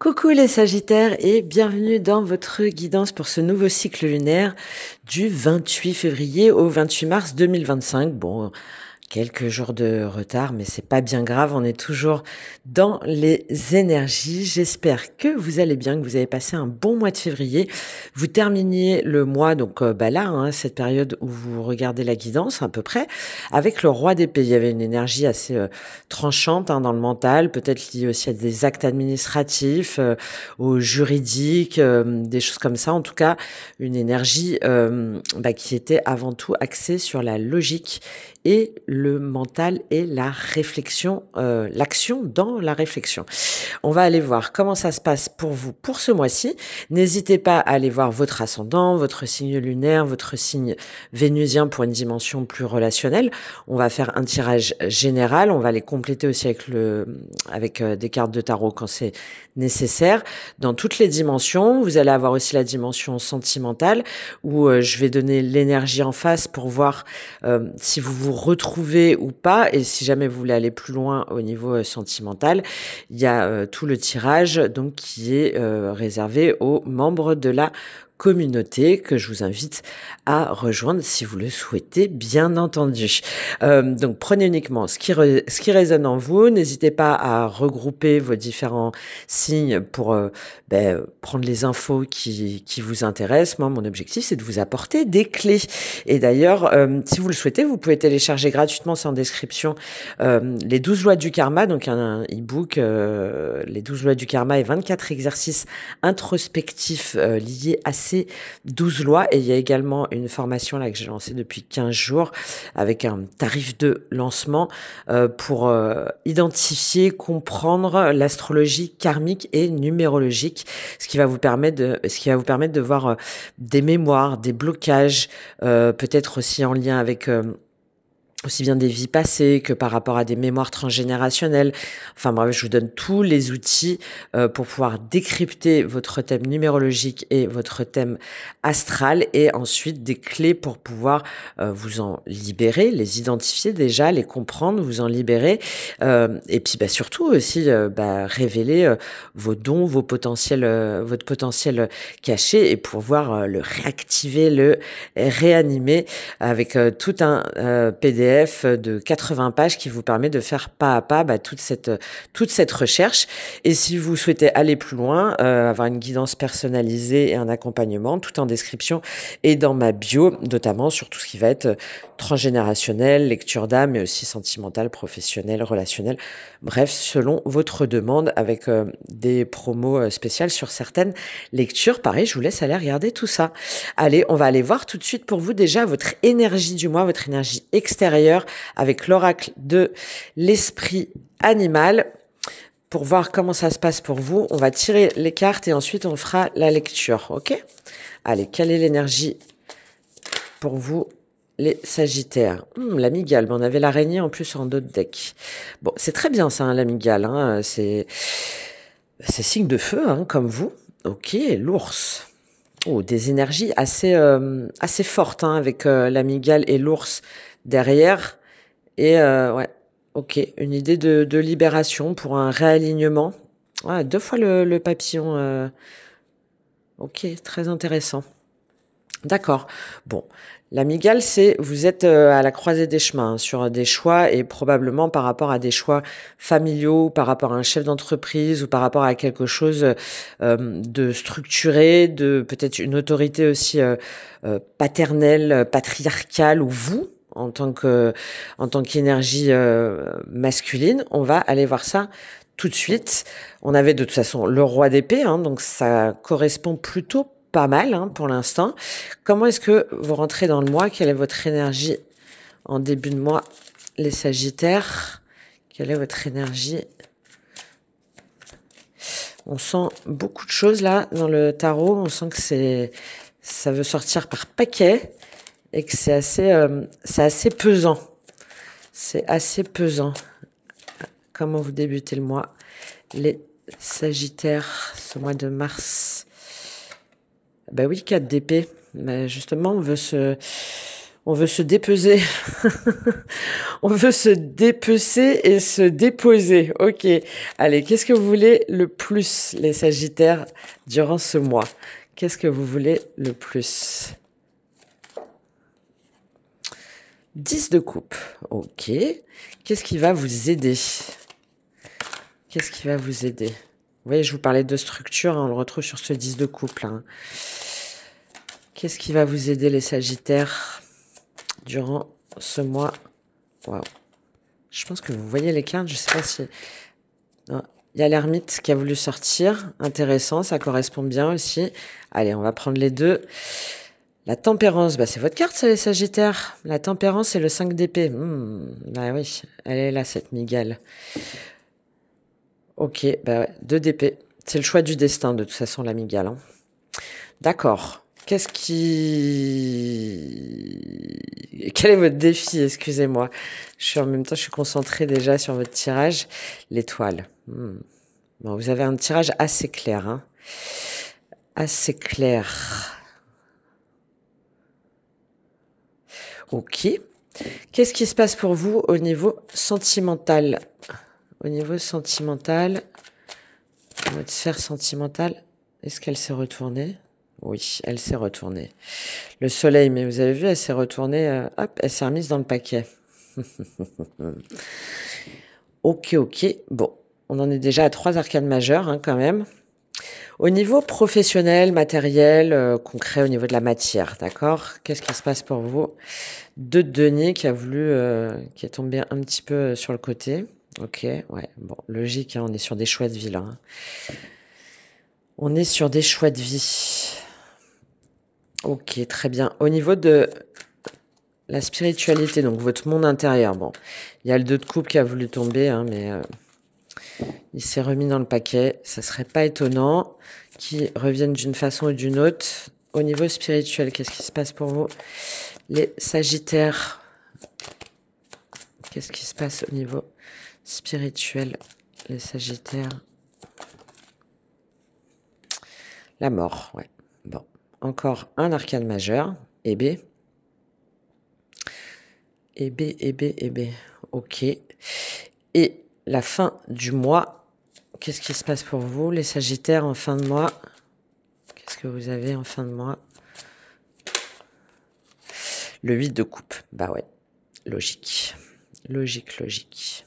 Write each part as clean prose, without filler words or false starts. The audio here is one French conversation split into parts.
Coucou les Sagittaires et bienvenue dans votre guidance pour ce nouveau cycle lunaire du 28 février au 28 mars 2025. Bon, quelques jours de retard, mais c'est pas bien grave, on est toujours dans les énergies. J'espère que vous allez bien, que vous avez passé un bon mois de février. Vous terminiez le mois, donc cette période où vous regardez la guidance à peu près, avec le roi d'épée. Il y avait une énergie assez tranchante dans le mental, peut-être liée aussi à des actes administratifs, au juridique, des choses comme ça. En tout cas, une énergie qui était avant tout axée sur la logique et le mental et la réflexion, l'action dans la réflexion. On va aller voir comment ça se passe pour vous pour ce mois-ci. N'hésitez pas à aller voir votre ascendant, votre signe lunaire, votre signe vénusien pour une dimension plus relationnelle. On va faire un tirage général. On va les compléter aussi avec des cartes de tarot quand c'est nécessaire. Dans toutes les dimensions, vous allez avoir aussi la dimension sentimentale où je vais donner l'énergie en face pour voir si vous vous retrouvez ou pas, et si jamais vous voulez aller plus loin au niveau sentimental, il y a tout le tirage donc qui est réservé aux membres de la communauté que je vous invite à rejoindre si vous le souhaitez, bien entendu. Donc prenez uniquement ce qui résonne en vous. N'hésitez pas à regrouper vos différents signes pour prendre les infos qui vous intéressent. Moi, mon objectif, c'est de vous apporter des clés. Et d'ailleurs, si vous le souhaitez, vous pouvez télécharger gratuitement, c'est en description, les 12 lois du karma, donc un e-book, les 12 lois du karma et 24 exercices introspectifs liés à ces 12 lois. Et il y a également une formation là que j'ai lancée depuis 15 jours avec un tarif de lancement pour identifier, comprendre l'astrologie karmique et numérologique, ce qui va vous permettre de voir des mémoires, des blocages, peut-être aussi en lien avec aussi bien des vies passées que par rapport à des mémoires transgénérationnelles. Enfin bref, je vous donne tous les outils pour pouvoir décrypter votre thème numérologique et votre thème astral, et ensuite des clés pour pouvoir vous en libérer, les identifier déjà, les comprendre, vous en libérer, et puis surtout aussi révéler vos dons, votre potentiel caché, et pouvoir le réactiver, le réanimer avec tout un PDF de 80 pages qui vous permet de faire pas à pas toute cette recherche. Et si vous souhaitez aller plus loin, avoir une guidance personnalisée et un accompagnement, tout en description et dans ma bio, notamment sur tout ce qui va être transgénérationnel, lecture d'âme, mais aussi sentimental, professionnel, relationnel. Bref, selon votre demande, avec des promos spéciales sur certaines lectures. Pareil, je vous laisse aller regarder tout ça. Allez, on va aller voir tout de suite pour vous déjà votre énergie du mois, votre énergie extérieure avec l'oracle de l'esprit animal. Pour voir comment ça se passe pour vous, on va tirer les cartes et ensuite on fera la lecture, ok? Allez, quelle est l'énergie pour vous, les Sagittaires? L'amygale, on avait l'araignée en plus en d'autres decks. Bon, c'est très bien ça, l'amygale, c'est signe de feu, comme vous. Ok, l'ours. Oh, des énergies assez fortes avec l'amygale et l'ours derrière. Et ouais, ok, une idée de libération pour un réalignement. Ouais, 2 fois le papillon. Ok, très intéressant. D'accord. Bon, l'amygale, vous êtes à la croisée des chemins, sur des choix, et probablement par rapport à des choix familiaux, par rapport à un chef d'entreprise, ou par rapport à quelque chose de structuré, de peut-être une autorité aussi paternelle, patriarcale, ou vous, en tant qu'énergie masculine. On va aller voir ça tout de suite. On avait de toute façon le roi d'épée, donc ça correspond plutôt pas mal pour l'instant. Comment est-ce que vous rentrez dans le mois? Quelle est votre énergie en début de mois, les Sagittaires? Quelle est votre énergie? On sent beaucoup de choses là dans le tarot. On sent que ça veut sortir par paquet et que c'est assez pesant. C'est assez pesant. Comment vous débutez le mois, les Sagittaires, ce mois de mars? Oui, 4 d'épée. Mais justement, On veut se dépeser. On veut se dépecer et se déposer. Ok. Allez, qu'est-ce que vous voulez le plus, les Sagittaires, durant ce mois? Qu'est-ce que vous voulez le plus? 10 de coupe. Ok. Qu'est-ce qui va vous aider? Qu'est-ce qui va vous aider? Vous voyez, je vous parlais de structure, hein, on le retrouve sur ce 10 de couple. Hein. Qu'est-ce qui va vous aider, les Sagittaires, durant ce mois? Waouh. Je pense que vous voyez les cartes, je sais pas si... Non. Il y a l'ermite qui a voulu sortir. Intéressant, ça correspond bien aussi. Allez, on va prendre les deux. La tempérance, bah c'est votre carte, ça, les Sagittaires. La tempérance, c'est le 5 d'épée. Bah oui, elle est là, cette migale. Ok, bah ouais, 2 d'épée. C'est le choix du destin, de toute façon, la migale. Hein. D'accord. Qu'est-ce qui... Quel est votre défi? Excusez-moi. En même temps, je suis concentrée déjà sur votre tirage. L'étoile. Bon, vous avez un tirage assez clair. Hein. Assez clair. Ok. Qu'est-ce qui se passe pour vous au niveau sentimental? Au niveau sentimental, votre sphère sentimentale, est-ce qu'elle s'est retournée? Oui, elle s'est retournée. Le soleil, mais vous avez vu, elle s'est retournée, hop, elle s'est remise dans le paquet. Ok. Bon, on en est déjà à 3 arcanes majeures, hein, quand même. Au niveau professionnel, matériel, concret, au niveau de la matière, d'accord? Qu'est-ce qui se passe pour vous? 2 de denier qui a voulu, qui est tombé un petit peu sur le côté. Ok, ouais, bon, logique, hein, on est sur des choix de vie, là. Hein. On est sur des choix de vie. Ok, très bien. Au niveau de la spiritualité, donc votre monde intérieur, bon, il y a le 2 de coupe qui a voulu tomber, hein, mais il s'est remis dans le paquet. Ça serait pas étonnant qu'il revienne d'une façon ou d'une autre. Au niveau spirituel, qu'est-ce qui se passe pour vous, les Sagittaires? Qu'est-ce qui se passe au niveau spirituel, les Sagittaires? La mort, ouais. Bon, encore un arcane majeur, Ébé. Ébé. Ok. Et la fin du mois, qu'est-ce qui se passe pour vous, les Sagittaires, en fin de mois? Qu'est-ce que vous avez en fin de mois? Le 8 de coupe, bah ouais, logique. Logique.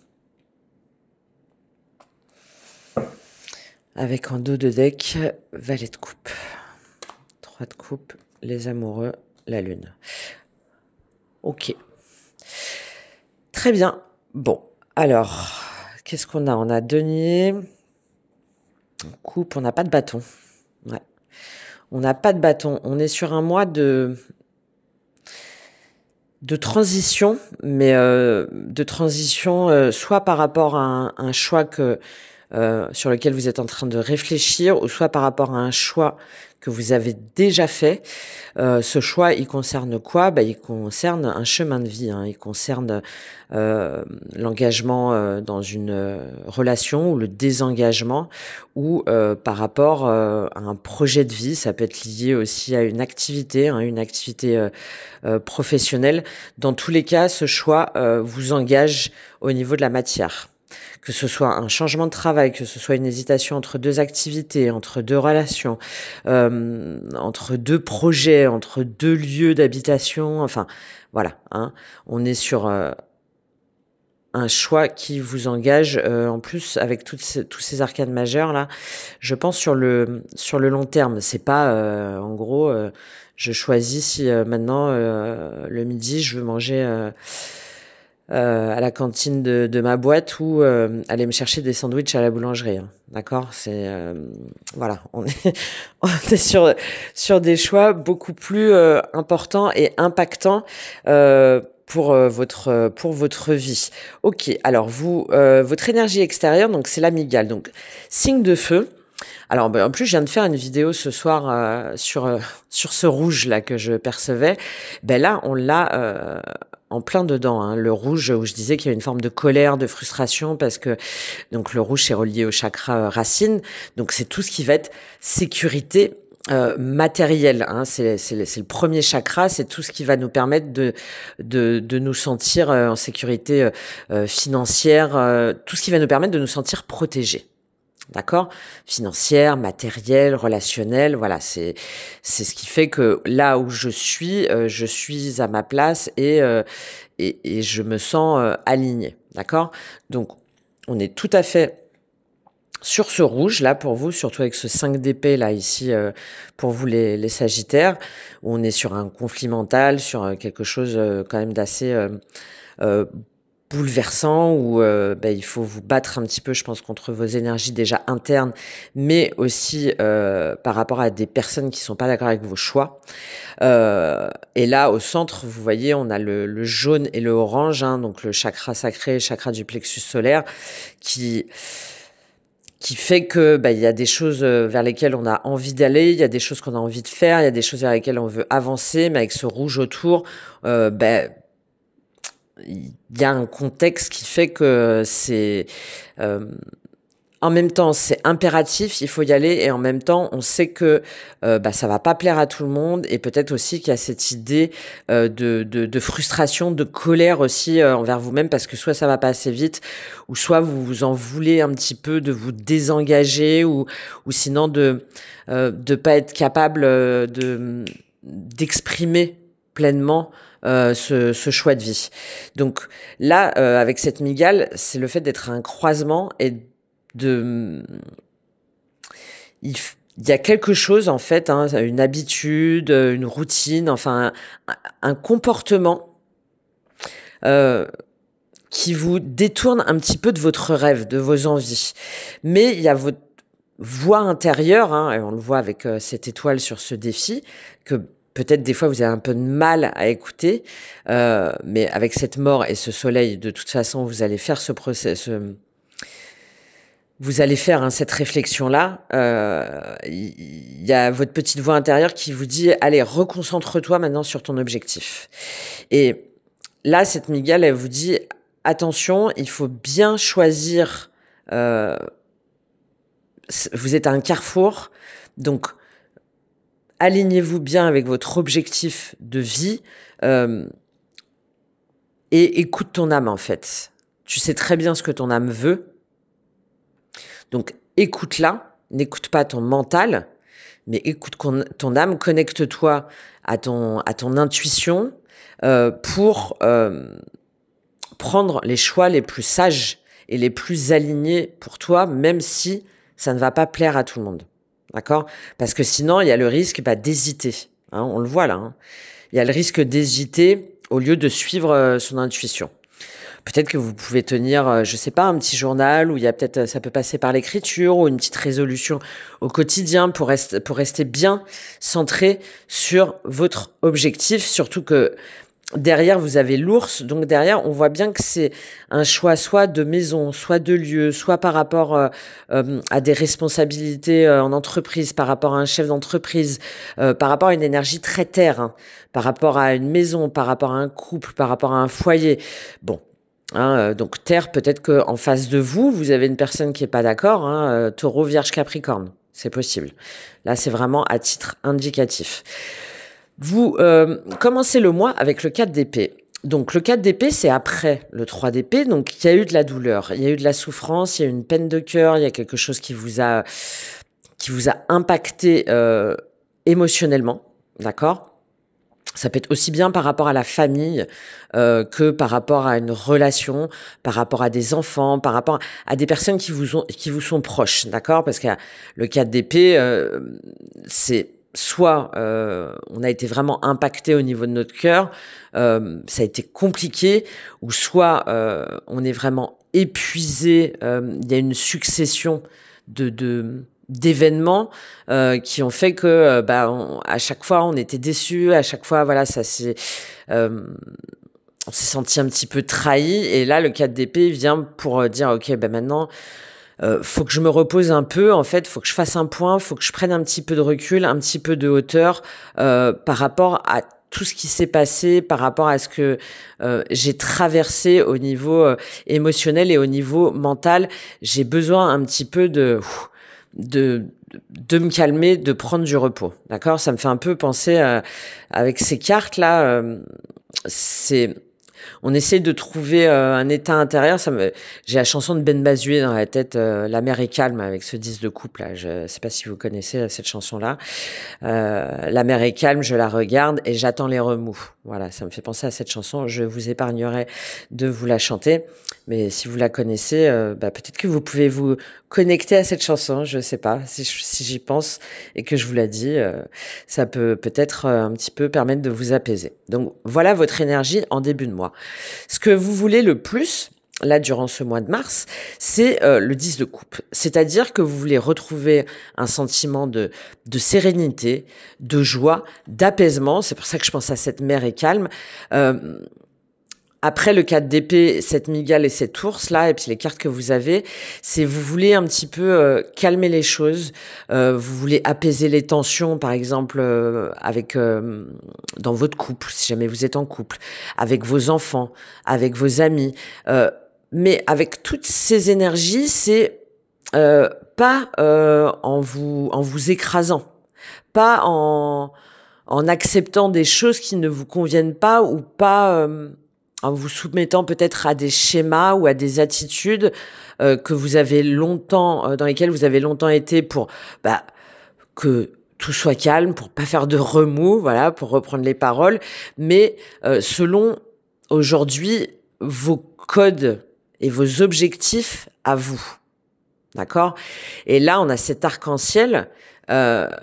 Avec en dos de deck, valet de coupe. 3 de coupe, les amoureux, la lune. Ok. Très bien. Bon, alors, qu'est-ce qu'on a? On a denier, coupe, on n'a pas de bâton. Ouais. On n'a pas de bâton. On est sur un mois de transition, mais de transition soit par rapport à un choix sur lequel vous êtes en train de réfléchir, ou soit par rapport à un choix que vous avez déjà fait. Ce choix, il concerne quoi? Bah, il concerne un chemin de vie. Hein. Il concerne l'engagement dans une relation, ou le désengagement, ou par rapport à un projet de vie. Ça peut être lié aussi à une activité, hein, une activité professionnelle. Dans tous les cas, ce choix vous engage au niveau de la matière. Que ce soit un changement de travail, que ce soit une hésitation entre 2 activités, entre 2 relations, entre 2 projets, entre 2 lieux d'habitation, enfin, voilà. Hein, on est sur un choix qui vous engage, en plus, avec tous ces arcanes majeurs, là, je pense sur le long terme. C'est pas, en gros, je choisis si maintenant, le midi, je veux manger... à la cantine de ma boîte, ou aller me chercher des sandwichs à la boulangerie. Hein. D'accord? C'est voilà, on est sur des choix beaucoup plus importants et impactants pour votre vie. Ok. Alors vous, votre énergie extérieure, donc c'est l'amygdale, donc signe de feu. Alors, en plus, je viens de faire une vidéo ce soir sur ce rouge là que je percevais. Ben là, on l'a en plein dedans. Hein. Le rouge, où je disais qu'il y a une forme de colère, de frustration, parce que donc le rouge c'est relié au chakra racine. Donc c'est tout ce qui va être sécurité matériel, hein, c'est le premier chakra, c'est tout ce qui va nous permettre de nous sentir en sécurité financière, tout ce qui va nous permettre de nous sentir protégés. D'accord? Financière, matérielle, relationnelle, voilà, c'est ce qui fait que là où je suis à ma place et je me sens alignée. D'accord? Donc, on est tout à fait sur ce rouge là pour vous, surtout avec ce 5 d'épée là ici pour vous les Sagittaires, où on est sur un conflit mental, sur quelque chose quand même d'assez euh, bouleversant, où il faut vous battre un petit peu, je pense, contre vos énergies déjà internes, mais aussi par rapport à des personnes qui sont pas d'accord avec vos choix. Et là, au centre, vous voyez, on a le jaune et le orange, hein, donc le chakra sacré, le chakra du plexus solaire, qui fait que il y a des choses vers lesquelles on a envie d'aller, il y a des choses qu'on a envie de faire, il y a des choses vers lesquelles on veut avancer, mais avec ce rouge autour, il y a un contexte qui fait que c'est en même temps c'est impératif, il faut y aller, et en même temps on sait que ça va pas plaire à tout le monde, et peut-être aussi qu'il y a cette idée de frustration, de colère aussi envers vous-même, parce que soit ça va pas assez vite, ou soit vous vous en voulez un petit peu de vous désengager, ou sinon de pas être capable d'exprimer pleinement ce choix de vie. Donc là, avec cette mygale, c'est le fait d'être à un croisement et il y a quelque chose en fait, hein, une habitude, une routine, enfin un comportement qui vous détourne un petit peu de votre rêve, de vos envies. Mais il y a votre voix intérieure, hein, et on le voit avec cette étoile sur ce défi, que peut-être des fois vous avez un peu de mal à écouter, mais avec cette mort et ce soleil, de toute façon, vous allez faire ce process. Vous allez faire cette réflexion-là. Il y a votre petite voix intérieure qui vous dit « Allez, reconcentre-toi maintenant sur ton objectif ». Et là, cette mygale, elle vous dit « Attention, il faut bien choisir. Vous êtes à un carrefour, donc alignez-vous bien avec votre objectif de vie et écoute ton âme, en fait. Tu sais très bien ce que ton âme veut. Donc, écoute-la, n'écoute pas ton mental, mais écoute ton âme, connecte-toi à ton intuition pour prendre les choix les plus sages et les plus alignés pour toi, même si ça ne va pas plaire à tout le monde. D'accord? Parce que sinon, il y a le risque d'hésiter. Hein, on le voit là. Hein. Il y a le risque d'hésiter au lieu de suivre son intuition. Peut-être que vous pouvez tenir, je sais pas, un petit journal où il y a peut-être, ça peut passer par l'écriture, ou une petite résolution au quotidien pour rester bien centré sur votre objectif. Surtout que derrière, vous avez l'ours. Donc derrière, on voit bien que c'est un choix soit de maison, soit de lieu, soit par rapport à des responsabilités en entreprise, par rapport à un chef d'entreprise, par rapport à une énergie très terre, hein, par rapport à une maison, par rapport à un couple, par rapport à un foyer. Bon. Hein, donc Terre, peut-être que en face de vous, vous avez une personne qui est pas d'accord. Hein, Taureau, Vierge, Capricorne, c'est possible. Là, c'est vraiment à titre indicatif. Vous commencez le mois avec le 4 d'épée. Donc le 4 d'épée, c'est après le 3 d'épée. Donc il y a eu de la douleur, il y a eu de la souffrance, il y a eu une peine de cœur, il y a quelque chose qui vous a impacté émotionnellement, d'accord ? Ça peut être aussi bien par rapport à la famille que par rapport à une relation, par rapport à des enfants, par rapport à des personnes qui vous sont proches, d'accord? Parce que le 4 d'épée, c'est soit on a été vraiment impacté au niveau de notre cœur, ça a été compliqué, ou soit on est vraiment épuisé, il y a une succession d'événements qui ont fait que à chaque fois on était déçus, à chaque fois voilà, ça s'est on s'est senti un petit peu trahi, et là le 4 d'épée vient pour dire ok, maintenant faut que je me repose un peu, en fait, faut que je fasse un point, faut que je prenne un petit peu de recul, un petit peu de hauteur par rapport à tout ce qui s'est passé, par rapport à ce que j'ai traversé au niveau émotionnel et au niveau mental. J'ai besoin un petit peu de de me calmer, de prendre du repos. D'accord? Ça me fait un peu penser avec ces cartes là. On essaie de trouver un état intérieur. J'ai la chanson de Ben Bazué dans la tête. La mer est calme avec ce 10 de coupe là. Je sais pas si vous connaissez cette chanson là. La mer est calme, je la regarde et j'attends les remous. Voilà, ça me fait penser à cette chanson. Je vous épargnerai de vous la chanter, mais si vous la connaissez, peut-être que vous pouvez vous connecter à cette chanson. Je sais pas si j'y pense et que je vous la dis, ça peut peut-être un petit peu permettre de vous apaiser. Donc voilà votre énergie en début de mois. Ce que vous voulez le plus, là, durant ce mois de mars, c'est le 10 de coupe. C'est-à-dire que vous voulez retrouver un sentiment de sérénité, de joie, d'apaisement. C'est pour ça que je pense à cette mer est calme. Après le 4 d'épée, cette mygale et cet ours là, et puis les cartes que vous avez, c'est vous voulez un petit peu calmer les choses, vous voulez apaiser les tensions, par exemple avec dans votre couple, si jamais vous êtes en couple, avec vos enfants, avec vos amis, mais avec toutes ces énergies, c'est pas en vous écrasant, pas en acceptant des choses qui ne vous conviennent pas ou pas. En vous soumettant peut-être à des schémas ou à des attitudes que vous avez longtemps, dans lesquelles vous avez longtemps été pour que tout soit calme, pour pas faire de remous, voilà, pour reprendre les paroles, mais selon aujourd'hui vos codes et vos objectifs à vous, d'accord? Et là, on a cet arc-en-ciel. Moi,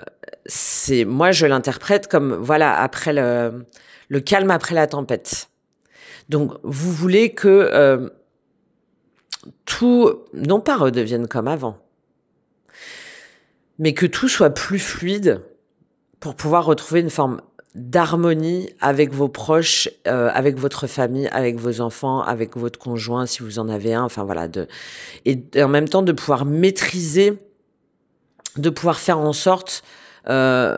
je l'interprète comme voilà après le calme après la tempête. Donc, vous voulez que tout, non pas redevienne comme avant, mais que tout soit plus fluide pour pouvoir retrouver une forme d'harmonie avec vos proches, avec votre famille, avec vos enfants, avec votre conjoint, si vous en avez un, enfin voilà, et en même temps de pouvoir maîtriser, de pouvoir faire en sorte que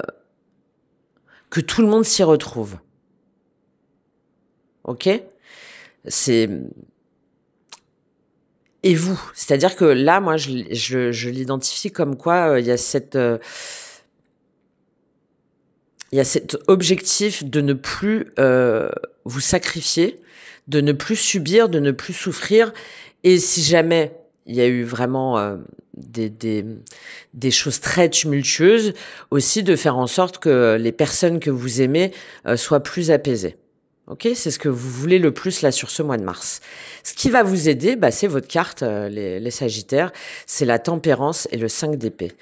tout le monde s'y retrouve. Ok ? Et vous, c'est-à-dire que là, moi, je l'identifie comme quoi il y a cet objectif de ne plus vous sacrifier, de ne plus subir, de ne plus souffrir. Et si jamais il y a eu vraiment des choses très tumultueuses, aussi de faire en sorte que les personnes que vous aimez soient plus apaisées. Ok, c'est ce que vous voulez le plus là sur ce mois de mars. Ce qui va vous aider, c'est votre carte, les Sagittaires, c'est la tempérance et le 5 d'épée.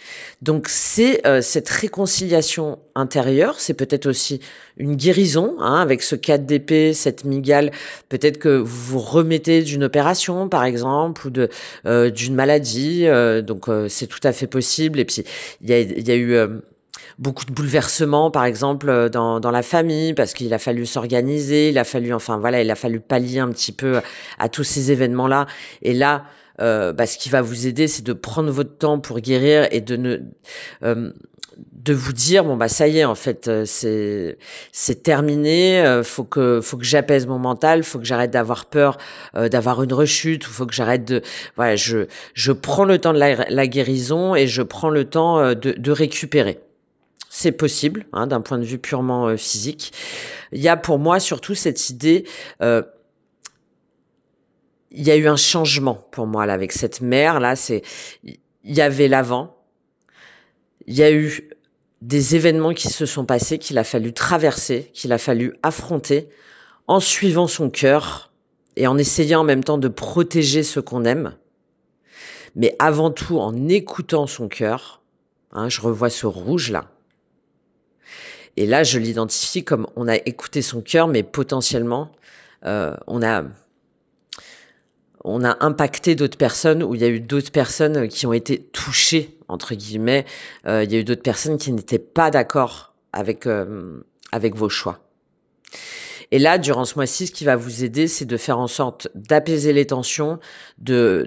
Donc c'est cette réconciliation intérieure, c'est peut-être aussi une guérison, avec ce 4 d'épée, cette mygale. Peut-être que vous vous remettez d'une opération, par exemple, ou d'une maladie. Donc c'est tout à fait possible. Et puis il y a eu beaucoup de bouleversements, par exemple, dans la famille, parce qu'il a fallu s'organiser, il a fallu pallier un petit peu à tous ces événements-là. Et là, ce qui va vous aider, c'est de prendre votre temps pour guérir et de vous dire ça y est, en fait, c'est terminé. Faut que j'apaise mon mental. Faut que j'arrête d'avoir peur d'avoir une rechute. Faut que j'arrête je prends le temps de la guérison et je prends le temps de récupérer. C'est possible, d'un point de vue purement physique. Il y a pour moi surtout cette idée, il y a eu un changement pour moi là avec cette mer là. Il y avait l'avant, il y a eu des événements qui se sont passés, qu'il a fallu traverser, qu'il a fallu affronter, en suivant son cœur et en essayant en même temps de protéger ce qu'on aime, mais avant tout en écoutant son cœur. Je revois ce rouge là. Et là, je l'identifie comme on a écouté son cœur, mais potentiellement, on a impacté d'autres personnes, où il y a eu d'autres personnes qui ont été touchées, entre guillemets. Il y a eu d'autres personnes qui n'étaient pas d'accord avec vos choix. Et là, durant ce mois-ci, ce qui va vous aider, c'est de faire en sorte d'apaiser les tensions, de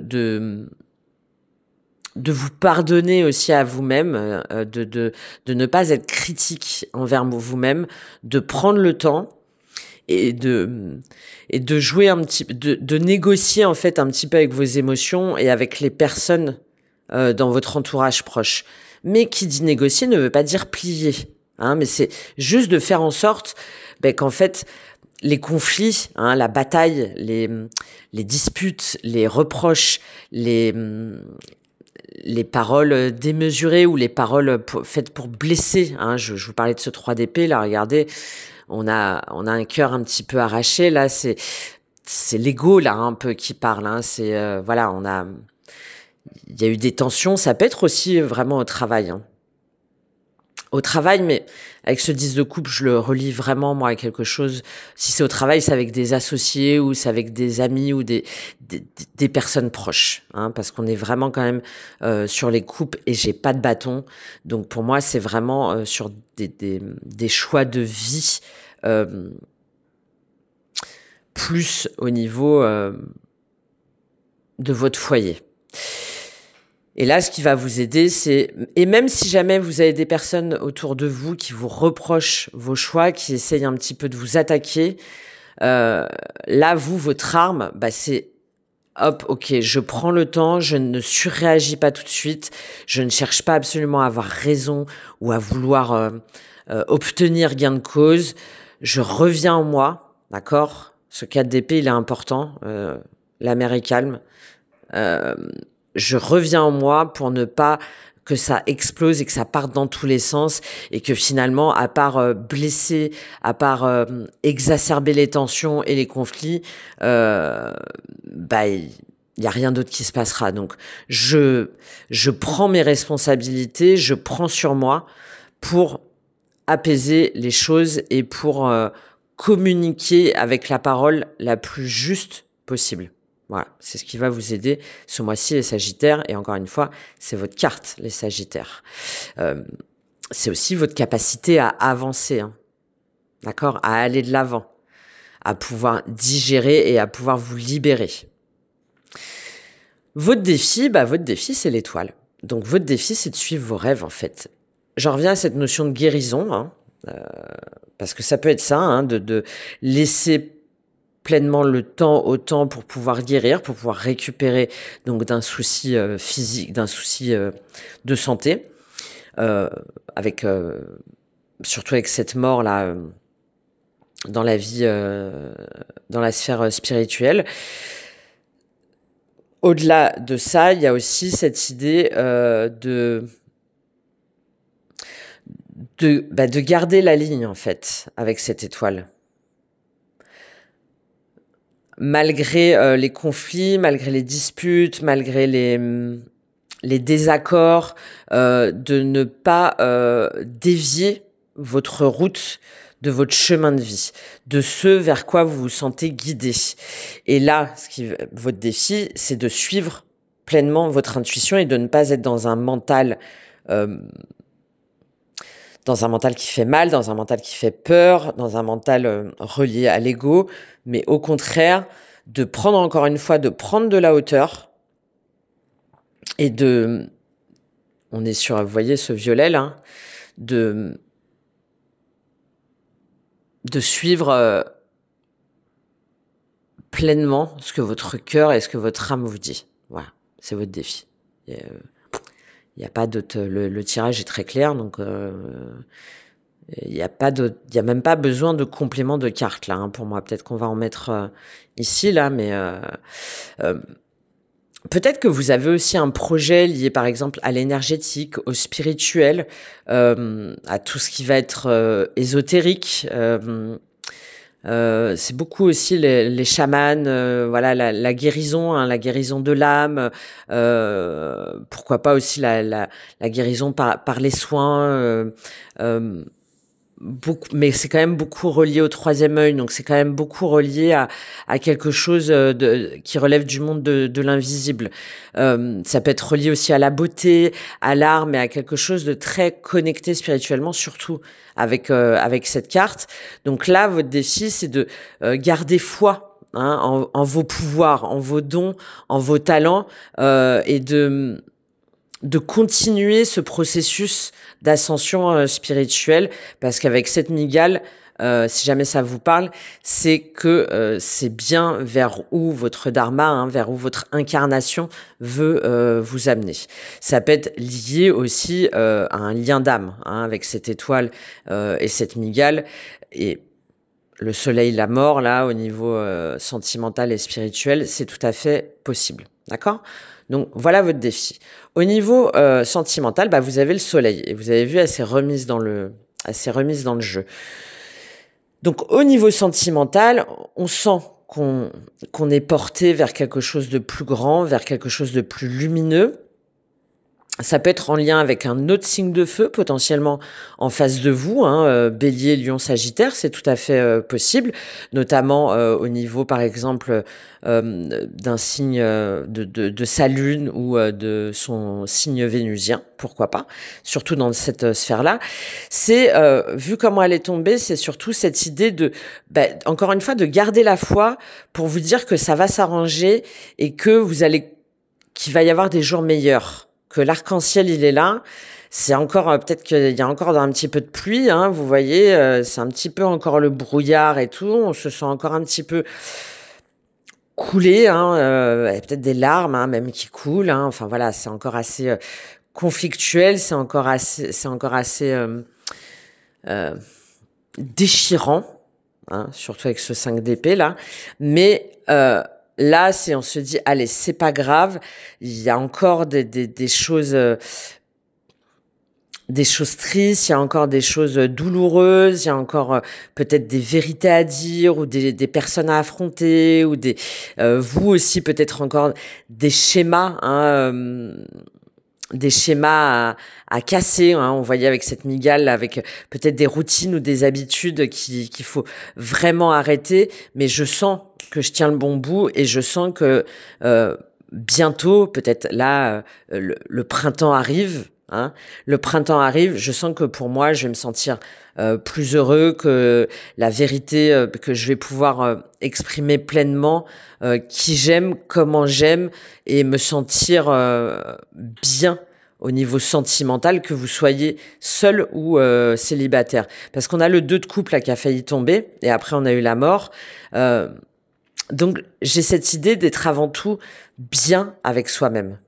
vous pardonner aussi à vous-même, de ne pas être critique envers vous-même, de prendre le temps et de jouer un petit, de négocier en fait un petit peu avec vos émotions et avec les personnes dans votre entourage proche. Mais qui dit négocier ne veut pas dire plier. Hein, mais c'est juste de faire en sorte qu'en fait, les conflits, hein, la bataille, les disputes, les reproches, les paroles démesurées ou les paroles faites pour blesser. Hein, je vous parlais de ce 3 d'épée, là, regardez, on a un cœur un petit peu arraché, là, c'est l'ego, là, un peu, qui parle. Hein, voilà, il y a eu des tensions, ça peut être aussi vraiment au travail. Hein. Au travail, mais avec ce 10 de coupe, je le relie vraiment, moi, à quelque chose. Si c'est au travail, c'est avec des associés ou c'est avec des amis ou des personnes proches, hein, parce qu'on est vraiment quand même sur les coupes et j'ai pas de bâton. Donc pour moi, c'est vraiment sur des choix de vie plus au niveau de votre foyer. Et là, ce qui va vous aider, et même si jamais vous avez des personnes autour de vous qui vous reprochent vos choix, qui essayent un petit peu de vous attaquer, là, votre arme, c'est hop, ok, je prends le temps, je ne surréagis pas tout de suite, je ne cherche pas absolument à avoir raison ou à vouloir obtenir gain de cause, je reviens en moi, d'accord ? Ce 4 d'épée, il est important, la mer est calme, je reviens en moi pour ne pas que ça explose et que ça parte dans tous les sens et que finalement, à part blesser, à part exacerber les tensions et les conflits, il y a rien d'autre qui se passera. Donc, je prends mes responsabilités, je prends sur moi pour apaiser les choses et pour communiquer avec la parole la plus juste possible. Voilà, c'est ce qui va vous aider ce mois-ci, les Sagittaires. Et encore une fois, c'est votre carte, les Sagittaires. C'est aussi votre capacité à avancer, hein, d'accord, à aller de l'avant, à pouvoir digérer et à pouvoir vous libérer. Votre défi, c'est l'étoile. Donc, votre défi, c'est de suivre vos rêves, en fait. J'en reviens à cette notion de guérison, hein, parce que ça peut être ça, hein, de laisser pleinement le temps au temps pour pouvoir guérir, pour pouvoir récupérer donc d'un souci physique, d'un souci de santé, avec surtout avec cette mort là dans la vie, dans la sphère spirituelle. Au-delà de ça, il y a aussi cette idée de garder la ligne en fait avec cette étoile. Malgré les conflits, malgré les disputes, malgré les désaccords, de ne pas dévier votre route de votre chemin de vie, de ce vers quoi vous vous sentez guidé. Et là, votre défi, c'est de suivre pleinement votre intuition et de ne pas être dans un mental qui fait mal, dans un mental qui fait peur, dans un mental relié à l'ego, mais au contraire, de prendre encore une fois, de prendre de la hauteur et on est sur, vous voyez ce violet là, de suivre pleinement ce que votre cœur et ce que votre âme vous dit. Voilà, c'est votre défi. Il n'y a pas d'autre. Le tirage est très clair, donc il y a même pas besoin de complément de carte là, hein, pour moi. Peut-être qu'on va en mettre ici là, mais peut-être que vous avez aussi un projet lié par exemple à l'énergétique, au spirituel, à tout ce qui va être ésotérique. C'est beaucoup aussi les chamans, voilà la guérison, hein, la guérison de l'âme, pourquoi pas aussi la guérison par les soins, mais c'est quand même beaucoup relié au troisième œil, donc c'est quand même beaucoup relié à quelque chose qui relève du monde de l'invisible. Ça peut être relié aussi à la beauté, à l'art, mais à quelque chose de très connecté spirituellement, surtout avec cette carte. Donc là, votre défi, c'est de garder foi, hein, en vos pouvoirs, en vos dons, en vos talents, et de continuer ce processus d'ascension spirituelle, parce qu'avec cette migale, si jamais ça vous parle, c'est que c'est bien vers où votre dharma, hein, vers où votre incarnation veut vous amener. Ça peut être lié aussi à un lien d'âme, hein, avec cette étoile et cette mygale, et le soleil, la mort, là, au niveau sentimental et spirituel, c'est tout à fait possible. D'accord? Donc, voilà votre défi. Au niveau sentimental, bah, vous avez le soleil. Et vous avez vu, elle s'est remise dans le jeu. Donc, au niveau sentimental, on sent qu'on est porté vers quelque chose de plus grand, vers quelque chose de plus lumineux. Ça peut être en lien avec un autre signe de feu, potentiellement en face de vous, hein, Bélier, Lion, Sagittaire, c'est tout à fait possible, notamment au niveau, par exemple, d'un signe de sa lune ou de son signe vénusien, pourquoi pas, surtout dans cette sphère-là. C'est, vu comment elle est tombée, c'est surtout cette idée de, encore une fois, de garder la foi pour vous dire que ça va s'arranger et que qu'il va y avoir des jours meilleurs. Que l'arc-en-ciel, il est là. C'est encore, peut-être qu'il y a encore un petit peu de pluie, hein, vous voyez, c'est un petit peu encore le brouillard et tout. On se sent encore un petit peu coulé, hein, il y a peut-être des larmes, hein, même qui coulent, hein. Enfin voilà, c'est encore assez conflictuel, c'est encore assez déchirant, hein, surtout avec ce 5 d'épée là. Mais là, on se dit, allez, c'est pas grave. Il y a encore des choses tristes. Il y a encore des choses douloureuses. Il y a encore peut-être des vérités à dire ou des personnes à affronter ou vous aussi peut-être encore des schémas, hein, des schémas à casser, hein. On voyait avec cette mygale, avec peut-être des routines ou des habitudes qu'il faut vraiment arrêter. Mais je sens que je tiens le bon bout et je sens que bientôt, peut-être là, le printemps arrive. Hein, le printemps arrive. Je sens que pour moi, je vais me sentir plus heureux, que la vérité, que je vais pouvoir exprimer pleinement qui j'aime, comment j'aime et me sentir bien au niveau sentimental, que vous soyez seul ou célibataire. Parce qu'on a le 2 de couple là, qui a failli tomber et après on a eu la mort. Donc j'ai cette idée d'être avant tout bien avec soi-même.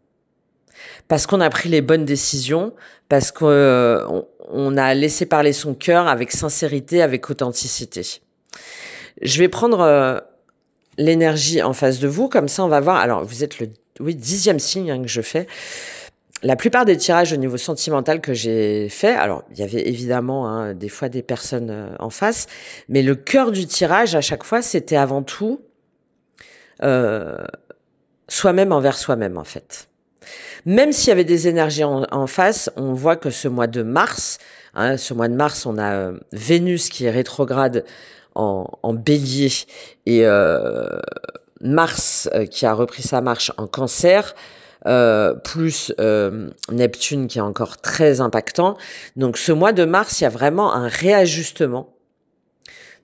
Parce qu'on a pris les bonnes décisions, parce qu'on a laissé parler son cœur avec sincérité, avec authenticité. Je vais prendre l'énergie en face de vous, comme ça on va voir. Alors vous êtes le 10e signe, hein, que je fais. La plupart des tirages au niveau sentimental que j'ai fait, alors il y avait évidemment, hein, des fois des personnes en face, mais le cœur du tirage à chaque fois c'était avant tout soi-même envers soi-même en fait. Même s'il y avait des énergies en face, on voit que ce mois de mars, hein, on a Vénus qui est rétrograde en Bélier et Mars qui a repris sa marche en Cancer, plus Neptune qui est encore très impactant. Donc ce mois de mars, il y a vraiment un réajustement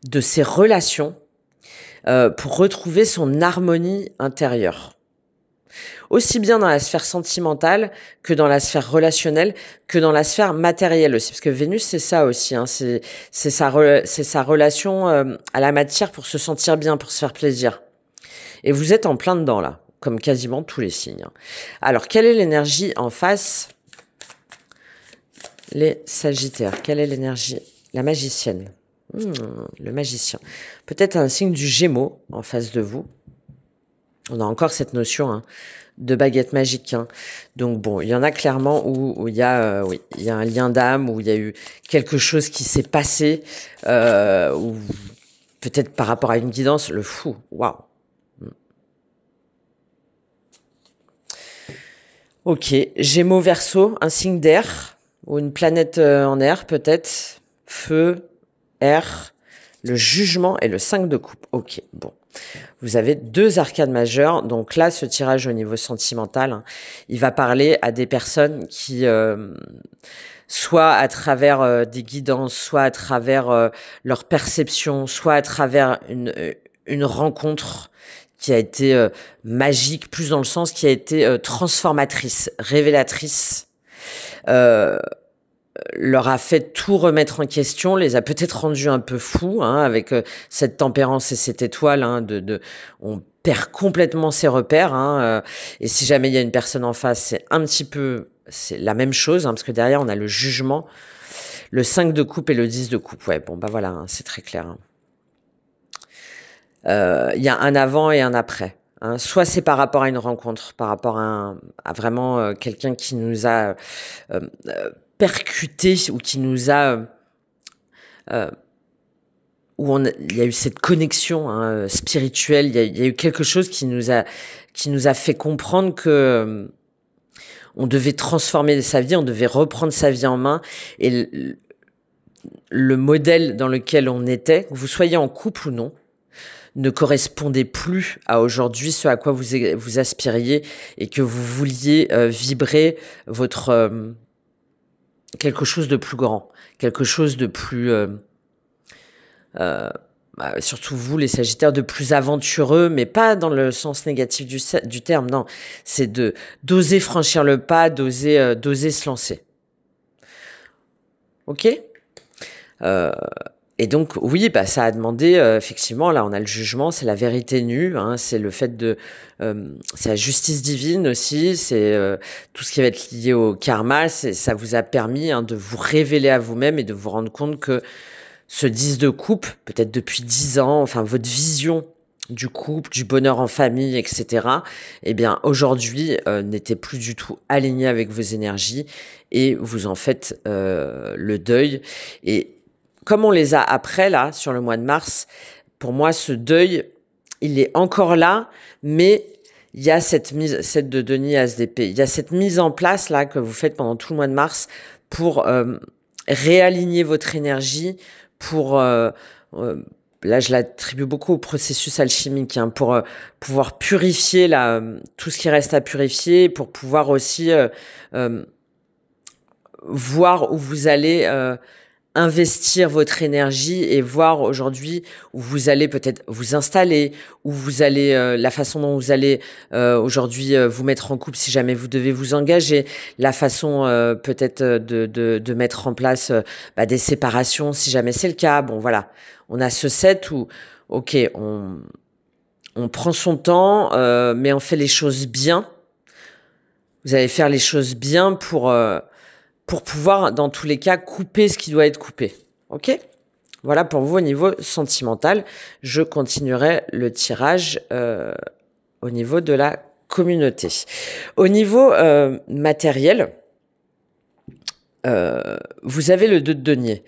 de ses relations pour retrouver son harmonie intérieure. Aussi bien dans la sphère sentimentale que dans la sphère relationnelle, que dans la sphère matérielle aussi. Parce que Vénus, c'est ça aussi, hein, c'est sa relation à la matière pour se sentir bien, pour se faire plaisir. Et vous êtes en plein dedans là, comme quasiment tous les signes. Alors, quelle est l'énergie en face? Les Sagittaires. Quelle est l'énergie? La magicienne. Le magicien. Peut-être un signe du Gémeaux en face de vous. On a encore cette notion, hein, de baguette magique. Hein. Donc bon, il y en a clairement où il y a, il y a un lien d'âme, où il y a eu quelque chose qui s'est passé, ou peut-être par rapport à une guidance, le fou. Waouh. Ok, Gémeaux, Verseau, un signe d'air ou une planète en air peut-être, feu, air, le jugement et le 5 de coupe. Ok, bon. Vous avez 2 arcades majeures. Donc là, ce tirage au niveau sentimental, hein, il va parler à des personnes qui, soit à travers des guidances, soit à travers leur perception, soit à travers une rencontre qui a été magique, plus dans le sens qui a été transformatrice, révélatrice. leur a fait tout remettre en question, les a peut-être rendus un peu fous, hein, avec cette tempérance et cette étoile, hein, on perd complètement ses repères, hein, et si jamais il y a une personne en face, c'est la même chose, hein, parce que derrière on a le jugement, le 5 de coupe et le 10 de coupe. Ouais, bon bah voilà, hein, c'est très clair. Hein. Il y a un avant et un après. Hein. Soit c'est par rapport à une rencontre, par rapport à vraiment quelqu'un qui nous a percuté ou qui nous a il y a eu cette connexion hein, spirituelle. Il y a eu quelque chose qui nous a fait comprendre que on devait transformer sa vie, on devait reprendre sa vie en main et le modèle dans lequel on était, que vous soyez en couple ou non, ne correspondait plus à aujourd'hui, ce à quoi vous aspiriez et que vous vouliez vibrer votre quelque chose de plus grand, quelque chose de plus surtout vous les Sagittaires, de plus aventureux, mais pas dans le sens négatif du terme, non, c'est d'oser franchir le pas, d'oser se lancer. Ok. Et donc oui, bah ça a demandé effectivement, là on a le jugement, c'est la vérité nue, hein, c'est le fait c'est la justice divine aussi, c'est tout ce qui va être lié au karma, ça vous a permis hein, de vous révéler à vous-même et de vous rendre compte que ce 10 de coupe, peut-être depuis 10 ans, enfin votre vision du couple, du bonheur en famille, etc. Eh bien aujourd'hui n'était plus du tout aligné avec vos énergies et vous en faites le deuil. Et comme on les a après, là, sur le mois de mars, pour moi, ce deuil, il est encore là, mais il y a cette de Denis ASDP, il y a cette mise en place, là, que vous faites pendant tout le mois de mars pour réaligner votre énergie, pour... là, je l'attribue beaucoup au processus alchimique, hein, pour pouvoir purifier tout ce qui reste à purifier, pour pouvoir aussi voir où vous allez... investir votre énergie et voir aujourd'hui où vous allez peut-être vous installer, où vous allez la façon dont vous allez aujourd'hui vous mettre en couple si jamais vous devez vous engager, la façon peut-être de mettre en place des séparations si jamais c'est le cas. Bon voilà, on a ce set où ok on prend son temps mais on fait les choses bien. Vous allez faire les choses bien pour pouvoir, dans tous les cas, couper ce qui doit être coupé. Ok ? Voilà pour vous au niveau sentimental. Je continuerai le tirage au niveau de la communauté. Au niveau matériel, vous avez le 2 de denier.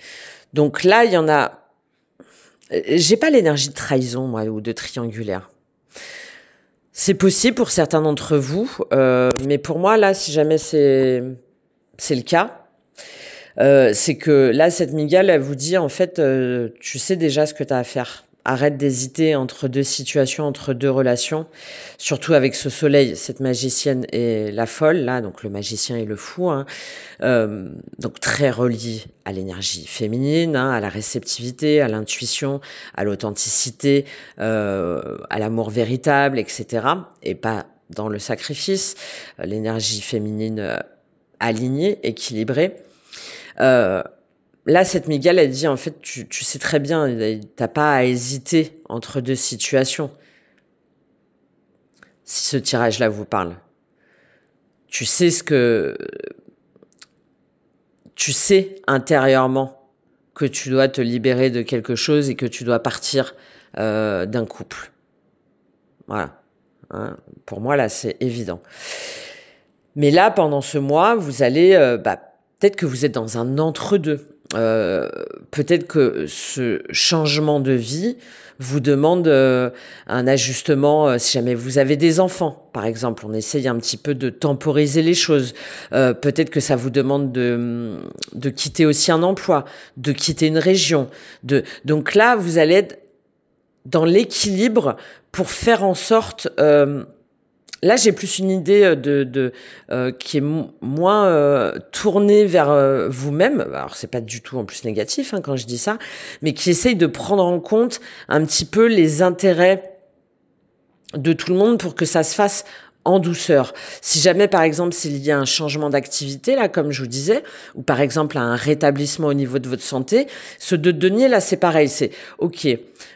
Donc là, il y en a... J'ai pas l'énergie de trahison, moi, ou de triangulaire. C'est possible pour certains d'entre vous, mais pour moi, là, si jamais c'est le cas, c'est que là, cette migale, elle vous dit, en fait, tu sais déjà ce que tu as à faire. Arrête d'hésiter entre deux situations, entre deux relations, surtout avec ce soleil, cette magicienne et la folle, là, donc le magicien et le fou, hein, donc très relié à l'énergie féminine, hein, à la réceptivité, à l'intuition, à l'authenticité, à l'amour véritable, etc. Et pas dans le sacrifice, l'énergie féminine alignée, équilibrée. Là, cette migale, elle dit, en fait, tu sais très bien, t'as pas à hésiter entre deux situations. Si ce tirage-là vous parle. Tu sais intérieurement que tu dois te libérer de quelque chose et que tu dois partir d'un couple. Voilà. Hein, pour moi, là, c'est évident. Mais là, pendant ce mois, vous allez... peut-être que vous êtes dans un entre-deux. Peut-être que ce changement de vie vous demande un ajustement si jamais vous avez des enfants, par exemple. On essaye un petit peu de temporiser les choses. Peut-être que ça vous demande de quitter aussi un emploi, de quitter une région. Donc là, vous allez être dans l'équilibre pour faire en sorte... Là, j'ai plus une idée qui est moins tournée vers vous-même. Alors, c'est pas du tout en plus négatif quand je dis ça, mais qui essaye de prendre en compte un petit peu les intérêts de tout le monde pour que ça se fasse en douceur. Si jamais, par exemple, s'il y a un changement d'activité, là, comme je vous disais, ou par exemple un rétablissement au niveau de votre santé, ce 2 de denier, là, c'est pareil. C'est, OK,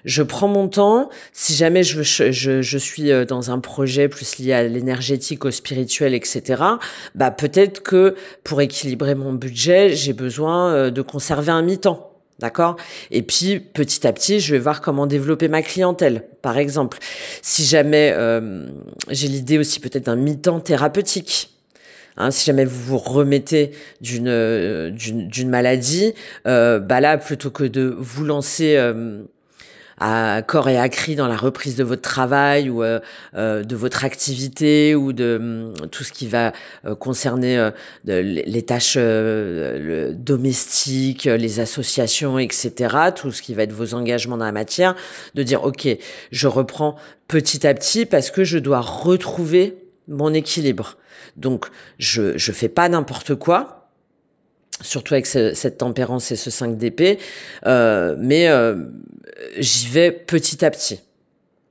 je prends mon temps. Si jamais je suis dans un projet plus lié à l'énergétique, au spirituel, etc., bah, peut-être que pour équilibrer mon budget, j'ai besoin de conserver un mi-temps. D'accord? Et puis, petit à petit, je vais voir comment développer ma clientèle, par exemple. Si jamais j'ai l'idée aussi peut-être d'un mi-temps thérapeutique. Hein, si jamais vous vous remettez d'une maladie, bah là, plutôt que de vous lancer à corps et à cri dans la reprise de votre travail ou de votre activité ou de tout ce qui va concerner les tâches domestiques, les associations, etc., tout ce qui va être vos engagements dans la matière, de dire ok, je reprends petit à petit parce que je dois retrouver mon équilibre. Donc je fais pas n'importe quoi. Surtout avec cette tempérance et ce 5 d'épée, mais j'y vais petit à petit.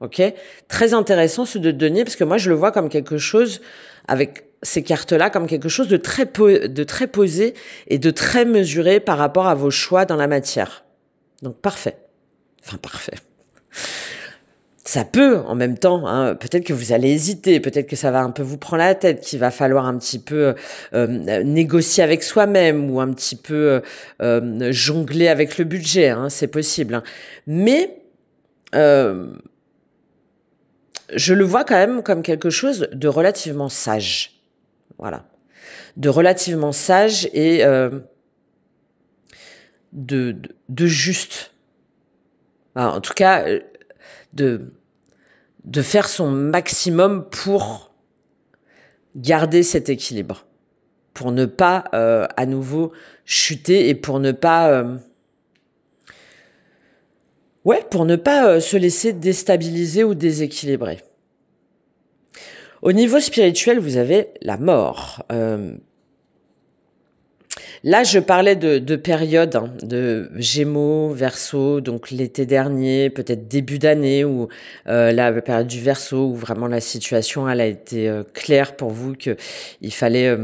Ok? Très intéressant ce 2 de denier, parce que moi je le vois comme quelque chose, avec ces cartes-là, comme quelque chose de très posé et de très mesuré par rapport à vos choix dans la matière. Donc parfait. Enfin parfait. Ça peut, en même temps, hein, peut-être que vous allez hésiter, peut-être que ça va un peu vous prendre la tête, qu'il va falloir un petit peu négocier avec soi-même ou un petit peu jongler avec le budget, hein, c'est possible. Hein. Mais je le vois quand même comme quelque chose de relativement sage. Voilà. De relativement sage et de juste. Alors, en tout cas, de faire son maximum pour garder cet équilibre, pour ne pas à nouveau chuter et pour ne pas pour ne pas se laisser déstabiliser ou déséquilibrer. Au niveau spirituel, vous avez la mort. Là, je parlais de période, hein, de Gémeaux, Verseau, donc l'été dernier, peut-être début d'année, ou la période du Verseau, où vraiment la situation elle a été claire pour vous que il fallait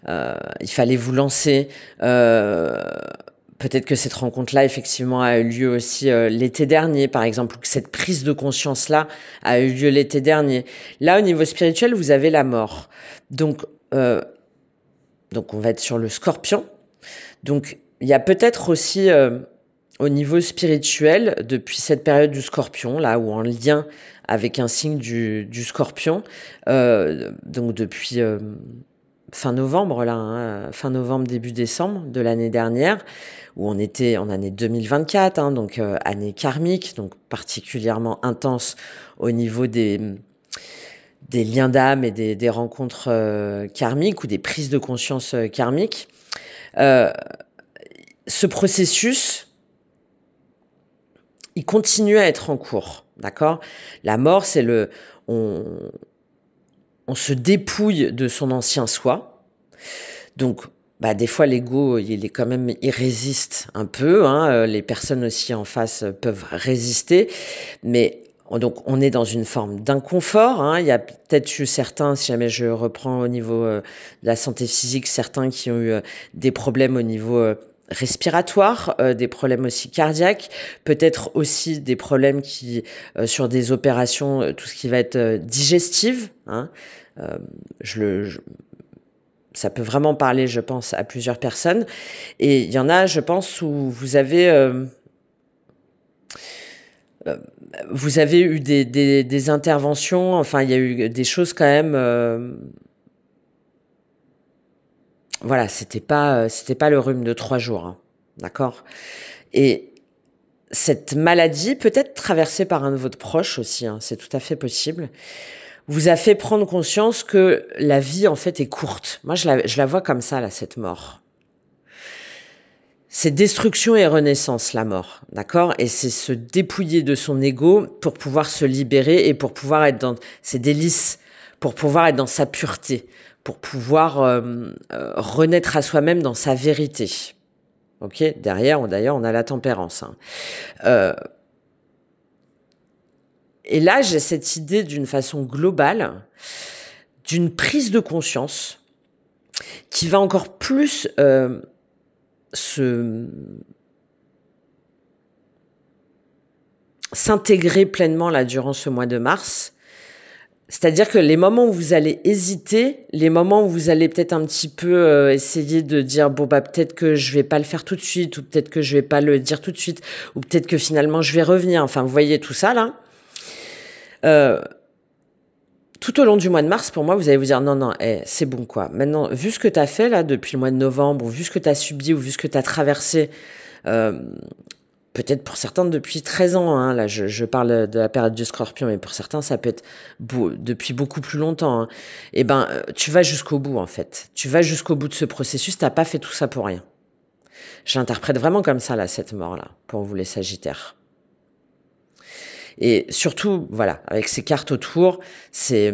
vous lancer. Peut-être que cette rencontre-là, effectivement, a eu lieu aussi l'été dernier, par exemple, ou que cette prise de conscience-là a eu lieu l'été dernier. Là, au niveau spirituel, vous avez la mort. Donc on va être sur le Scorpion. Donc, il y a peut-être aussi, au niveau spirituel, depuis cette période du Scorpion, là, ou en lien avec un signe du Scorpion, donc depuis fin novembre, là, hein, fin novembre, début décembre de l'année dernière, où on était en année 2024, hein, donc année karmique, donc particulièrement intense au niveau des liens d'âme et des rencontres karmiques ou des prises de conscience karmiques. Ce processus, il continue à être en cours, d'accord? La mort, c'est on se dépouille de son ancien soi. Donc, des fois, l'ego, il résiste un peu, hein, les personnes aussi en face peuvent résister, mais donc on est dans une forme d'inconfort. Hein. Il y a peut-être eu certains, si jamais je reprends au niveau de la santé physique, certains qui ont eu des problèmes au niveau respiratoire, des problèmes aussi cardiaques, peut-être aussi des problèmes sur des opérations, tout ce qui va être digestive. Hein. Ça peut vraiment parler, je pense, à plusieurs personnes. Et il y en a, je pense, où vous avez eu des interventions, enfin, il y a eu des choses quand même. Voilà, c'était pas le rhume de 3 jours, hein, d'accord. Et cette maladie, peut-être traversée par un de vos proches aussi, hein, c'est tout à fait possible, vous a fait prendre conscience que la vie, en fait, est courte. Moi, je la vois comme ça, là, cette mort. C'est destruction et renaissance, la mort, d'accord? Et c'est se dépouiller de son ego pour pouvoir se libérer et pour pouvoir être dans ses délices, pour pouvoir être dans sa pureté, pour pouvoir renaître à soi-même dans sa vérité. Ok? Derrière, d'ailleurs, on a la tempérance. Hein. Et là, j'ai cette idée d'une façon globale, d'une prise de conscience qui va encore plus s'intégrer pleinement là durant ce mois de mars. C'est-à-dire que les moments où vous allez hésiter, les moments où vous allez peut-être un petit peu essayer de dire bon bah peut-être que je vais pas le faire tout de suite, ou peut-être que je vais pas le dire tout de suite, ou peut-être que finalement je vais revenir. Enfin, vous voyez tout ça là. Tout au long du mois de mars, pour moi, vous allez vous dire non, c'est bon quoi. Maintenant, vu ce que tu as fait là depuis le mois de novembre, ou vu ce que tu as subi, ou vu ce que tu as traversé, peut-être pour certains depuis 13 ans, hein, là je parle de la période du Scorpion, mais pour certains ça peut être depuis beaucoup plus longtemps. Hein. Et ben, tu vas jusqu'au bout en fait. Tu vas jusqu'au bout de ce processus, t'as pas fait tout ça pour rien. J'interprète vraiment comme ça là, cette mort-là, pour vous les Sagittaires. Et surtout, voilà, avec ces cartes autour, c'est...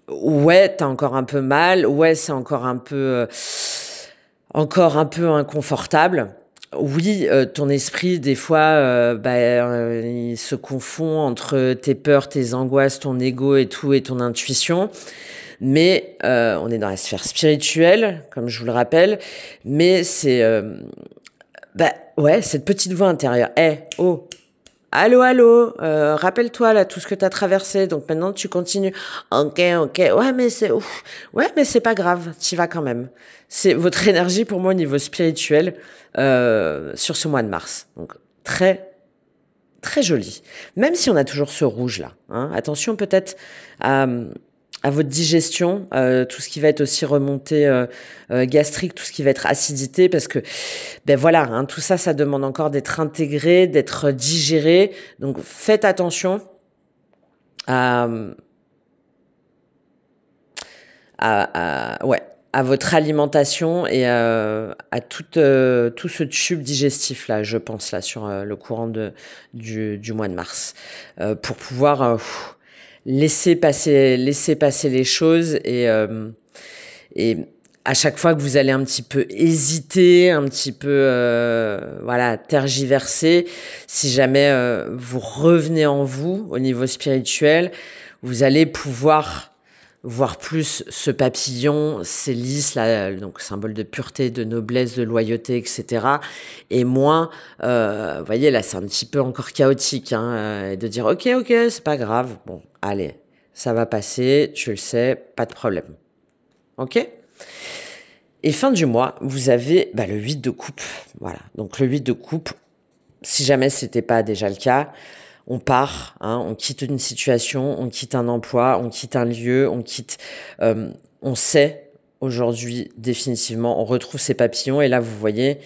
Ouais, t'as encore un peu mal, ouais, c'est encore un peu inconfortable. Oui, ton esprit, des fois, il se confond entre tes peurs, tes angoisses, ton ego et tout, et ton intuition. Mais on est dans la sphère spirituelle, comme je vous le rappelle. Mais c'est... cette petite voix intérieure. Oh, allô, rappelle-toi là tout ce que t'as traversé. Donc maintenant tu continues. Ok. Ouais, mais c'est pas grave. T'y vas quand même. C'est votre énergie pour moi au niveau spirituel sur ce mois de mars. Donc très très joli. Même si on a toujours ce rouge là. Hein. Attention peut-être à votre digestion, tout ce qui va être aussi remontée gastrique, tout ce qui va être acidité, parce que ben voilà, hein, tout ça, ça demande encore d'être intégré, d'être digéré. Donc faites attention à votre alimentation et à tout ce tube digestif là, je pense là sur le courant du mois de mars, pour pouvoir laisser passer les choses et à chaque fois que vous allez un petit peu hésiter, un petit peu tergiverser, si jamais vous revenez en vous au niveau spirituel, vous allez pouvoir voir plus ce papillon, ces lys là, donc symbole de pureté, de noblesse, de loyauté, etc. Et moins, vous voyez là, c'est un petit peu encore chaotique, hein, et de dire ok, c'est pas grave, bon, allez, ça va passer, tu le sais, pas de problème, ok. Et fin du mois, vous avez le 8 de coupe, voilà. Donc le 8 de coupe, si jamais c'était pas déjà le cas. On part, hein, on quitte une situation, on quitte un emploi, on quitte un lieu, on sait aujourd'hui définitivement, on retrouve ses papillons et là vous voyez,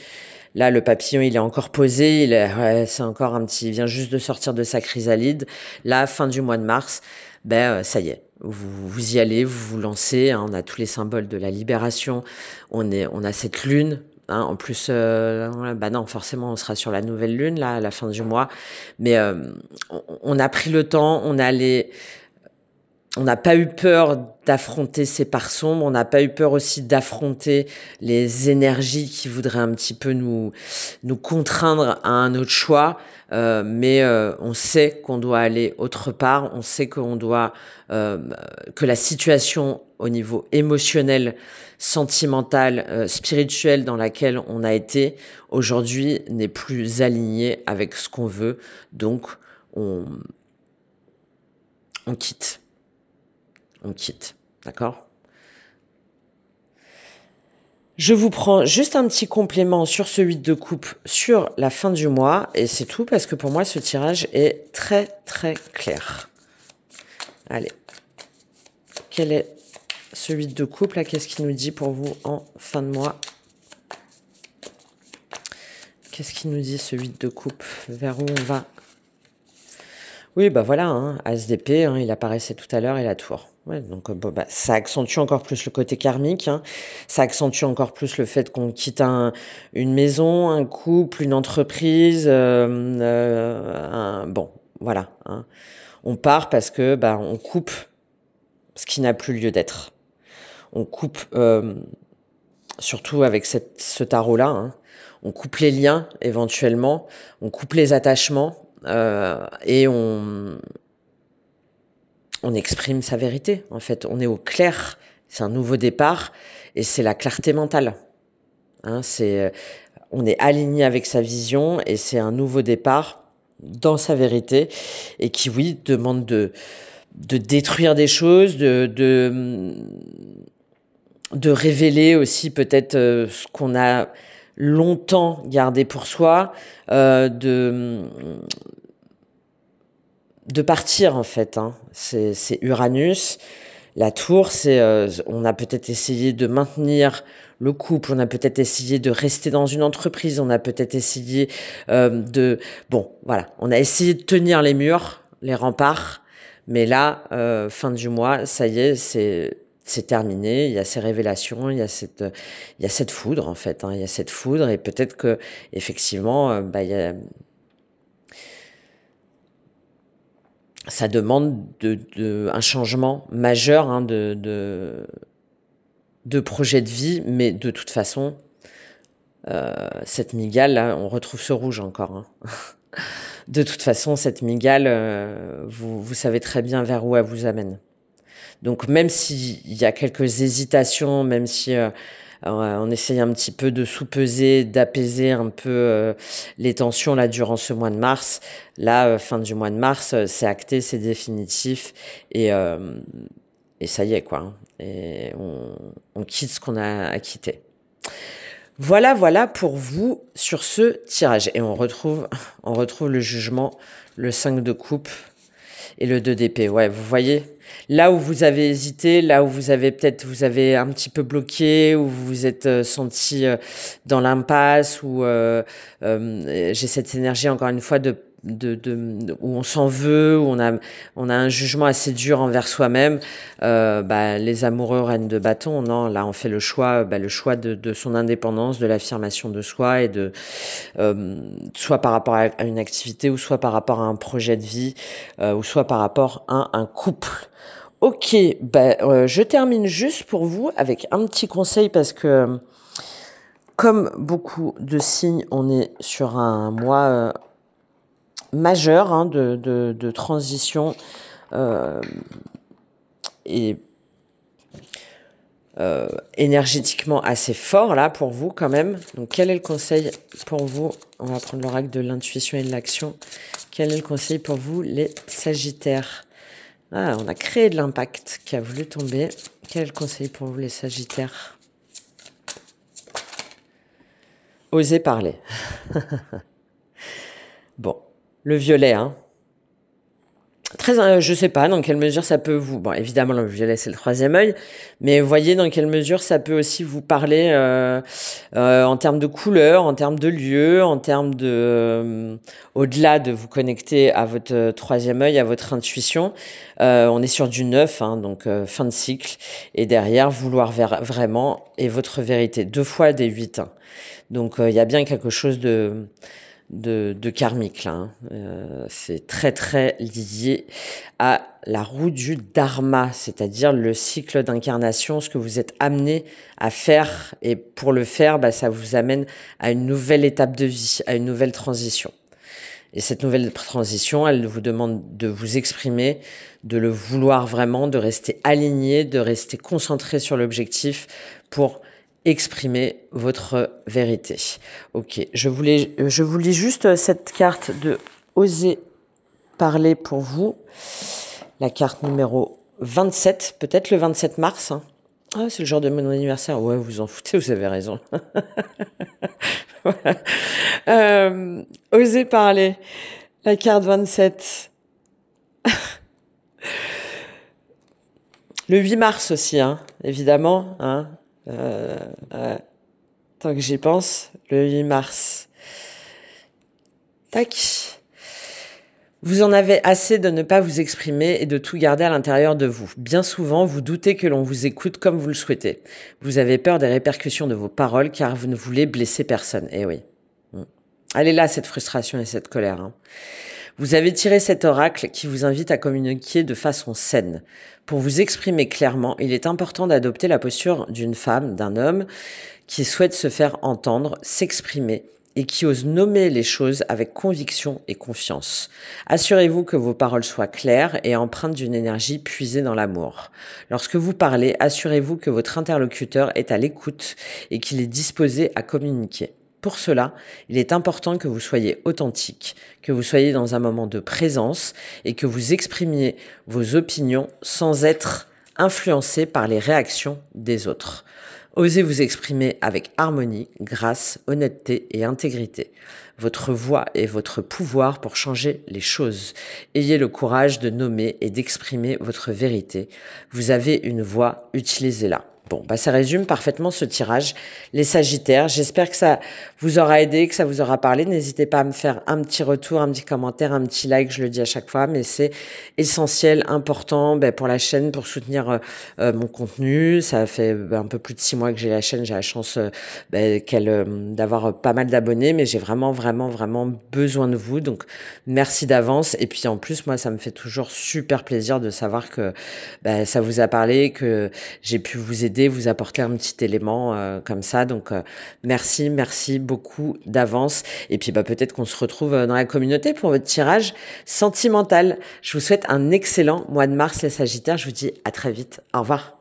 là le papillon il est encore posé, c'est encore il vient juste de sortir de sa chrysalide. Là, fin du mois de mars, ça y est, vous y allez, vous vous lancez, hein, on a tous les symboles de la libération, on a cette lune. Hein, en plus, non, forcément, on sera sur la nouvelle lune là à la fin du mois, mais on a pris le temps, on n'a pas eu peur d'affronter ces parts sombres, on n'a pas eu peur aussi d'affronter les énergies qui voudraient un petit peu nous contraindre à un autre choix, mais on sait qu'on doit aller autre part, on sait qu'on doit que la situation au niveau émotionnel, sentimental, spirituel dans laquelle on a été aujourd'hui n'est plus alignée avec ce qu'on veut, donc on quitte. On quitte, d'accord? Je vous prends juste un petit complément sur ce 8 de coupe sur la fin du mois et c'est tout parce que pour moi ce tirage est très très clair. Allez, quel est ce 8 de coupe là? Qu'est-ce qu'il nous dit pour vous en fin de mois? Qu'est-ce qu'il nous dit ce 8 de coupe? Vers où on va? Oui, voilà, hein, As d'épée, hein, il apparaissait tout à l'heure et la tour. Ouais, donc ça accentue encore plus le côté karmique, hein. Ça accentue encore plus le fait qu'on quitte une maison, un couple, une entreprise, voilà. Hein. On part parce que on coupe ce qui n'a plus lieu d'être. On coupe, surtout avec ce tarot-là, hein, on coupe les liens éventuellement, on coupe les attachements, et on exprime sa vérité. En fait, on est au clair. C'est un nouveau départ et c'est la clarté mentale. Hein, on est aligné avec sa vision et c'est un nouveau départ dans sa vérité et qui, oui, demande de détruire des choses, de révéler aussi peut-être ce qu'on a longtemps gardé pour soi, de partir en fait. Hein. C'est Uranus. La tour, on a peut-être essayé de maintenir le couple, on a peut-être essayé de rester dans une entreprise, on a peut-être essayé bon, voilà, on a essayé de tenir les murs, les remparts, mais là, fin du mois, ça y est, c'est terminé. Il y a ces révélations, il y a cette foudre en fait, hein, il y a cette foudre et peut-être que effectivement, il y a ça demande un changement majeur hein, de projet de vie, mais de toute façon, cette migale, là, on retrouve ce rouge encore. Hein. De toute façon, cette migale, vous savez très bien vers où elle vous amène. Donc même s'il y a quelques hésitations, même si on essaye un petit peu de sous-peser, d'apaiser un peu les tensions là durant ce mois de mars. Là, fin du mois de mars, c'est acté, c'est définitif et ça y est quoi. Et on quitte ce qu'on a à quitter. Voilà pour vous sur ce tirage. Et on retrouve le jugement, le 5 de coupe et le 2 d'épée. Ouais, vous voyez, là où vous avez hésité, là où vous avez un petit peu bloqué, où vous vous êtes senti dans l'impasse, où j'ai cette énergie encore une fois où on s'en veut, où on a un jugement assez dur envers soi-même. Les amoureux reines de bâton, non, là on fait le choix de son indépendance, de l'affirmation de soi et soit par rapport à une activité, ou soit par rapport à un projet de vie, ou soit par rapport à un couple. Ok, je termine juste pour vous avec un petit conseil parce que comme beaucoup de signes, on est sur un mois majeur hein, de transition et énergétiquement assez fort là pour vous quand même. Donc quel est le conseil pour vous? On va prendre l'oracle de l'intuition et de l'action. Quel est le conseil pour vous les Sagittaires? Ah, on a créé de l'impact qui a voulu tomber. Quel est le conseil pour vous les Sagittaires? Osez parler. Bon, le violet, hein. Je sais pas dans quelle mesure ça peut vous... Bon, évidemment, le violet, c'est le troisième œil, mais voyez dans quelle mesure ça peut aussi vous parler en termes de couleurs, en termes de lieux, en termes de... au-delà de vous connecter à votre troisième œil, à votre intuition. On est sur du 9, hein, donc fin de cycle. Et derrière, vouloir vraiment et votre vérité. 2 fois des 8. Hein. Donc, il y a bien quelque chose de karmique là. Hein. C'est très très lié à la roue du dharma, c'est-à-dire le cycle d'incarnation, ce que vous êtes amené à faire. Et pour le faire, ça vous amène à une nouvelle étape de vie, à une nouvelle transition. Et cette nouvelle transition, elle vous demande de vous exprimer, de le vouloir vraiment, de rester aligné, de rester concentré sur l'objectif pour exprimer votre vérité. Ok, je vous lis juste cette carte de Oser parler pour vous. La carte numéro 27, peut-être le 27 mars. Hein. Ah, c'est le jour de mon anniversaire. Ouais, vous en foutez, vous avez raison. Voilà. Oser parler. La carte 27. Le 8 mars aussi, hein, évidemment. Hein. Tant que j'y pense, le 8 mars. Tac. Vous en avez assez de ne pas vous exprimer et de tout garder à l'intérieur de vous. Bien souvent, vous doutez que l'on vous écoute comme vous le souhaitez. Vous avez peur des répercussions de vos paroles car vous ne voulez blesser personne. Eh oui. Elle est là, cette frustration et cette colère. Hein. Vous avez tiré cet oracle qui vous invite à communiquer de façon saine. Pour vous exprimer clairement, il est important d'adopter la posture d'une femme, d'un homme qui souhaite se faire entendre, s'exprimer et qui osent nommer les choses avec conviction et confiance. Assurez-vous que vos paroles soient claires et empreintes d'une énergie puisée dans l'amour. Lorsque vous parlez, assurez-vous que votre interlocuteur est à l'écoute et qu'il est disposé à communiquer. Pour cela, il est important que vous soyez authentique, que vous soyez dans un moment de présence et que vous exprimiez vos opinions sans être influencé par les réactions des autres. Osez vous exprimer avec harmonie, grâce, honnêteté et intégrité. Votre voix est votre pouvoir pour changer les choses. Ayez le courage de nommer et d'exprimer votre vérité. Vous avez une voix, utilisez-la. Bon, ça résume parfaitement ce tirage. Les Sagittaires, j'espère que ça vous aura aidé, que ça vous aura parlé. N'hésitez pas à me faire un petit retour, un petit commentaire, un petit like, je le dis à chaque fois, mais c'est essentiel, important pour la chaîne, pour soutenir mon contenu. Ça fait un peu plus de 6 mois que j'ai la chaîne, j'ai la chance d'avoir pas mal d'abonnés, mais j'ai vraiment besoin de vous. Donc, merci d'avance. Et puis en plus, moi, ça me fait toujours super plaisir de savoir que ça vous a parlé, que j'ai pu vous aider, vous apporter un petit élément comme ça. Donc, merci beaucoup d'avance. Et puis, peut-être qu'on se retrouve dans la communauté pour votre tirage sentimental. Je vous souhaite un excellent mois de mars, les Sagittaires. Je vous dis à très vite. Au revoir.